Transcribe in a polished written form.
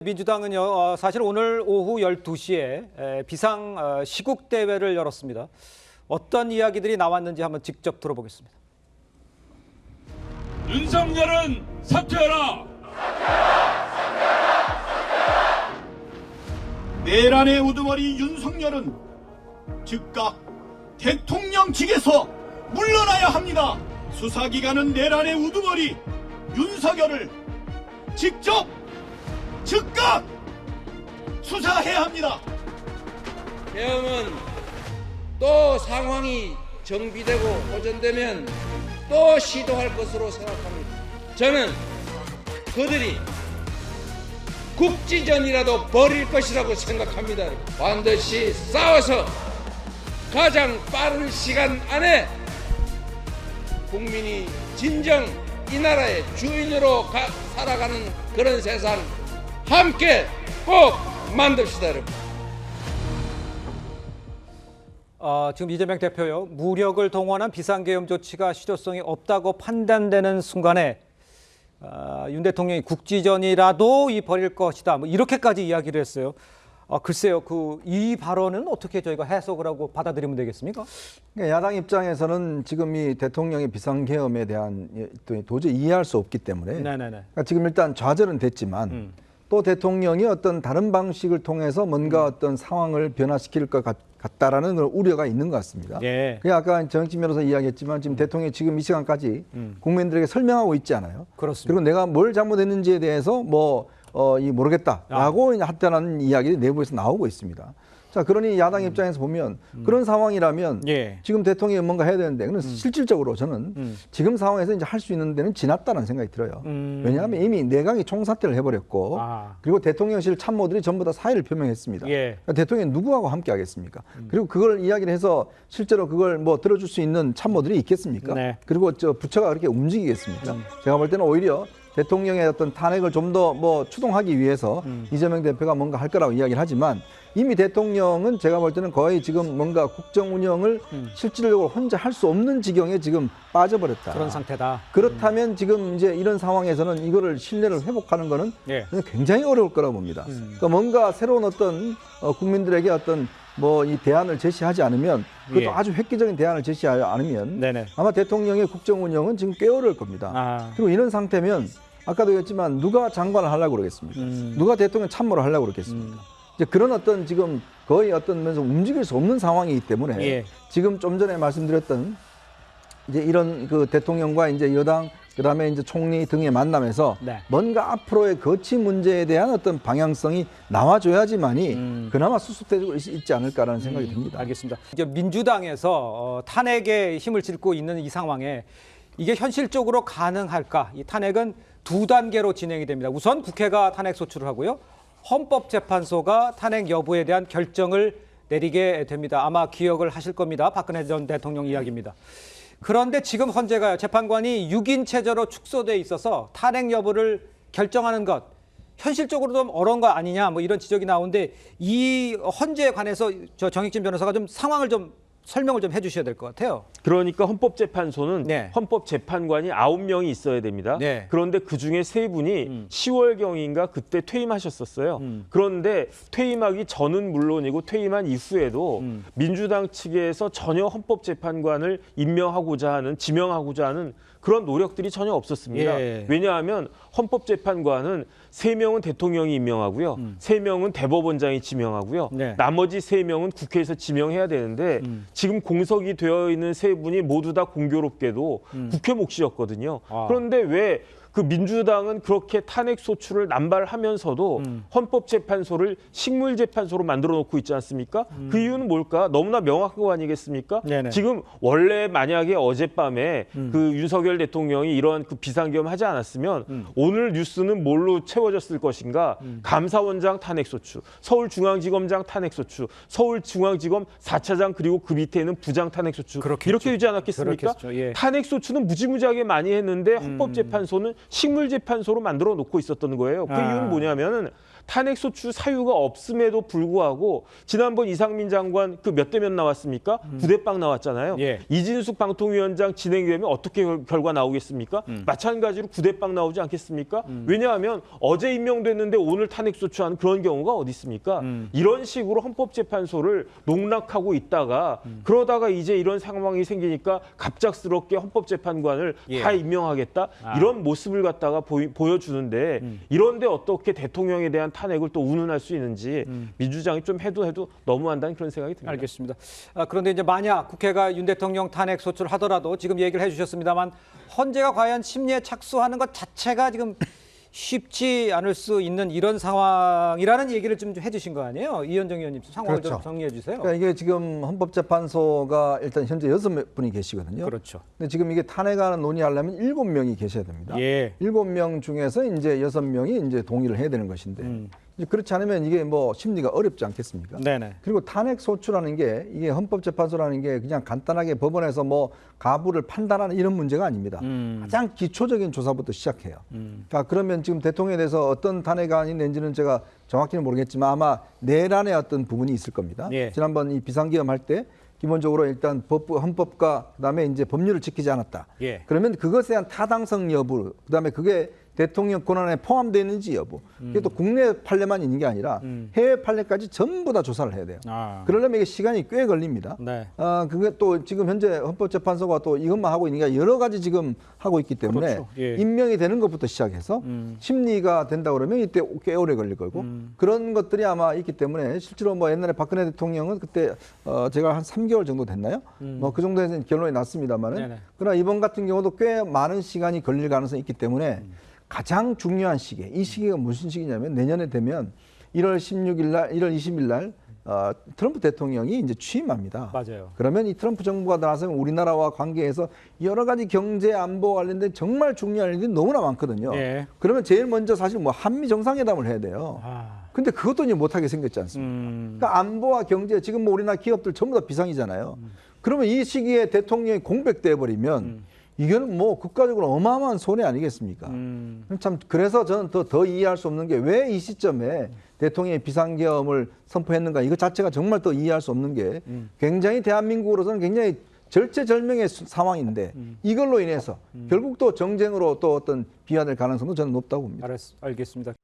민주당은요, 사실 오늘 오후 12시에 비상 시국 대회를 열었습니다. 어떤 이야기들이 나왔는지 한번 직접 들어보겠습니다. 윤석열은 사퇴하라! 내란의 우두머리 윤석열은 즉각 대통령직에서 물러나야 합니다. 수사기관은 내란의 우두머리 윤석열을 직접 즉각 수사해야 합니다. 계엄은 또 상황이 정비되고 호전되면 또 시도할 것으로 생각합니다. 저는 그들이 국지전이라도 벌일 것이라고 생각합니다. 반드시 싸워서 가장 빠른 시간 안에 국민이 진정 이 나라의 주인으로 살아가는 그런 세상 함께 꼭 만듭시다, 여러분. 지금 이재명 대표요, 무력을 동원한 비상계엄 조치가 실효성이 없다고 판단되는 순간에 윤 대통령이 국지전이라도 벌일 것이다, 뭐 이렇게까지 이야기를 했어요. 글쎄요, 이 발언은 어떻게 저희가 해석을 하고 받아들이면 되겠습니까? 그러니까 야당 입장에서는 지금 이 대통령의 비상계엄에 대한 도저히 이해할 수 없기 때문에 그러니까 지금 일단 좌절은 됐지만 또 대통령이 어떤 다른 방식을 통해서 뭔가 어떤 상황을 변화시킬 것 같다라는 우려가 있는 것 같습니다. 예. 그게 아까 정익진 변호사 이야기했지만 지금 대통령이 지금 이 시간까지 국민들에게 설명하고 있지 않아요. 그렇습니다. 그리고 내가 뭘 잘못했는지에 대해서 모르겠다라고 하다는 이야기들이 내부에서 나오고 있습니다. 자, 그러니 야당 입장에서 보면 그런 상황이라면 지금 대통령이 뭔가 해야 되는데 그는 실질적으로 저는 지금 상황에서 이제 할 수 있는 데는 지났다는 생각이 들어요. 왜냐하면 이미 내각이 총사퇴를 해버렸고 그리고 대통령실 참모들이 전부 다 사의를 표명했습니다. 그러니까 대통령이 누구하고 함께 하겠습니까? 그리고 그걸 이야기를 해서 실제로 그걸 들어줄 수 있는 참모들이 있겠습니까? 그리고 부처가 그렇게 움직이겠습니까? 제가 볼 때는 오히려 대통령의 어떤 탄핵을 좀 더 추동하기 위해서 이재명 대표가 뭔가 할 거라고 이야기를 하지만 이미 대통령은 제가 볼 때는 거의 지금 뭔가 국정 운영을 실질적으로 혼자 할 수 없는 지경에 지금 빠져버렸다. 그런 상태다. 그렇다면 지금 이제 이런 상황에서는 이거를 신뢰를 회복하는 거는 굉장히 어려울 거라고 봅니다. 그러니까 뭔가 새로운 어떤 국민들에게 어떤 이 대안을 제시하지 않으면 그것도 아주 획기적인 대안을 제시하지 않으면 아마 대통령의 국정 운영은 지금 꽤 어려울 겁니다. 그리고 이런 상태면 아까도 얘기했지만 누가 장관을 하려고 그러겠습니까? 누가 대통령 참모를 하려고 그러겠습니까? 이제 그런 어떤 지금 거의 어떤 면에서 움직일 수 없는 상황이기 때문에 지금 좀 전에 말씀드렸던 이제 이런 대통령과 이제 여당 그다음에 이제 총리 등의 만남에서 뭔가 앞으로의 거치 문제에 대한 어떤 방향성이 나와줘야지만이 그나마 수습되고 있지 않을까라는 생각이 듭니다. 알겠습니다. 이제 민주당에서 탄핵에 힘을 싣고 있는 이 상황에 이게 현실적으로 가능할까? 이 탄핵은 두 단계로 진행이 됩니다. 우선 국회가 탄핵 소추를 하고요. 헌법재판소가 탄핵 여부에 대한 결정을 내리게 됩니다. 아마 기억을 하실 겁니다. 박근혜 전 대통령 이야기입니다. 그런데 지금 헌재가요, 재판관이 6인 체제로 축소돼 있어서 탄핵 여부를 결정하는 것 현실적으로 좀 어려운 거 아니냐, 이런 지적이 나오는데 이 헌재에 관해서 정익진 변호사가 좀 상황을 좀 설명을 좀 해주셔야 될 것 같아요. 그러니까 헌법재판소는 헌법재판관이 9명이 있어야 됩니다. 그런데 그중에 3분이 10월경인가 그때 퇴임하셨었어요. 그런데 퇴임하기 전은 물론이고 퇴임한 이후에도 민주당 측에서 전혀 헌법재판관을 지명하고자 하는 그런 노력들이 전혀 없었습니다. 왜냐하면 헌법재판관은 3명은 대통령이 임명하고요. 3명은 대법원장이 지명하고요. 나머지 3명은 국회에서 지명해야 되는데 지금 공석이 되어 있는 3분이 모두 다 공교롭게도 국회 몫이었거든요. 그런데 왜 민주당은 그렇게 탄핵 소추를 남발하면서도 헌법재판소를 식물재판소로 만들어 놓고 있지 않습니까? 그 이유는 뭘까? 너무나 명확한 거 아니겠습니까? 지금 원래 만약에 어젯밤에 윤석열 대통령이 이런 비상계엄 하지 않았으면 오늘 뉴스는 뭘로 채워졌을 것인가? 감사원장 탄핵 소추, 서울중앙지검장 탄핵 소추, 서울중앙지검 4차장 그리고 그 밑에 있는 부장 탄핵 소추 이렇게 되지 않았겠습니까? 탄핵 소추는 무지무지하게 많이 했는데 헌법재판소는 식물재판소로 만들어 놓고 있었던 거예요. 그 이유는 뭐냐면은 탄핵 소추 사유가 없음에도 불구하고 지난번 이상민 장관 그 몇 대 몇 나왔습니까? 9대 빵 나왔잖아요. 예. 이진숙 방통위원장 진행되면 어떻게 결과 나오겠습니까? 마찬가지로 9대 빵 나오지 않겠습니까? 왜냐하면 어제 임명됐는데 오늘 탄핵 소추하는 그런 경우가 어디 있습니까? 이런 식으로 헌법재판소를 농락하고 있다가 그러다가 이제 이런 상황이 생기니까 갑작스럽게 헌법재판관을 예. 다 임명하겠다 이런 모습을 갖다가 보여주는데 이런데 어떻게 대통령에 대한 탄핵을 또 운운할 수 있는지 민주당이 좀 해도 너무한다는 그런 생각이 듭니다. 알겠습니다. 그런데 이제 만약 국회가 윤 대통령 탄핵 소추를 하더라도 지금 얘기를 해주셨습니다만 헌재가 과연 심리에 착수하는 것 자체가 지금 쉽지 않을 수 있는 이런 상황이라는 얘기를 좀 해주신 거 아니에요? 이현정 의원님 상황을 좀 그렇죠. 정리해 주세요. 그러니까 이게 지금 헌법재판소가 일단 현재 6분이 계시거든요. 그렇죠. 근데 지금 이게 탄핵안을 논의하려면 7명이 계셔야 됩니다. 예. 7명 중에서 이제 6명이 이제 동의를 해야 되는 것인데 이제 그렇지 않으면 이게 뭐 심리가 어렵지 않겠습니까? 네네. 그리고 탄핵 소추라는 게 이게 헌법재판소라는 게 그냥 간단하게 법원에서 뭐 가부를 판단하는 이런 문제가 아닙니다. 가장 기초적인 조사부터 시작해요. 그러니까 그러면 지금 대통령에 대해서 어떤 탄핵안이 낸지는 제가 정확히는 모르겠지만 아마 내란의 어떤 부분이 있을 겁니다. 예. 지난번 이 비상기엄 할 때 기본적으로 일단 헌법과 그다음에 이제 법률을 지키지 않았다. 예. 그러면 그것에 대한 타당성 여부, 그다음에 그게 대통령 권한에 포함되어 있는지 여부. 이게 또 국내 판례만 있는 게 아니라 해외 판례까지 전부 다 조사를 해야 돼요. 그러려면 이게 시간이 꽤 걸립니다. 네. 그게 또 지금 현재 헌법재판소가 또 이것만 하고 있는 게 아니라 여러 가지 지금 하고 있기 때문에 그렇죠. 예. 임명이 되는 것부터 시작해서 심리가 된다 그러면 이때 꽤 오래 걸릴 거고 그런 것들이 아마 있기 때문에 실제로 뭐 옛날에 박근혜 대통령은 그때 제가 한 3개월 정도 됐나요? 뭐 그 정도에서 결론이 났습니다만은 네네. 그러나 이번 같은 경우도 꽤 많은 시간이 걸릴 가능성이 있기 때문에 가장 중요한 시기에 이 시기가 무슨 시기냐면 내년에 되면 1월 16일 날, 1월 20일 날 트럼프 대통령이 이제 취임합니다. 맞아요. 그러면 이 트럼프 정부가 나서면 우리나라와 관계에서 여러 가지 경제 안보 관련된 정말 중요한 일들이 너무나 많거든요. 예. 그러면 제일 먼저 사실 뭐 한미 정상회담을 해야 돼요. 근데 그것도 이제 못하게 생겼지 않습니까? 그러니까 안보와 경제 지금 뭐 우리나라 기업들 전부 다 비상이잖아요. 그러면 이 시기에 대통령이 공백돼 버리면 이거는 뭐 국가적으로 어마어마한 손해 아니겠습니까? 참 그래서 저는 더 이해할 수 없는 게 왜 이 시점에 대통령이 비상계엄을 선포했는가 이거 자체가 정말 더 이해할 수 없는 게 굉장히 대한민국으로서는 굉장히 절체절명의 상황인데 이걸로 인해서 결국 또 정쟁으로 또 어떤 비화될 가능성도 저는 높다고 봅니다. 알겠습니다.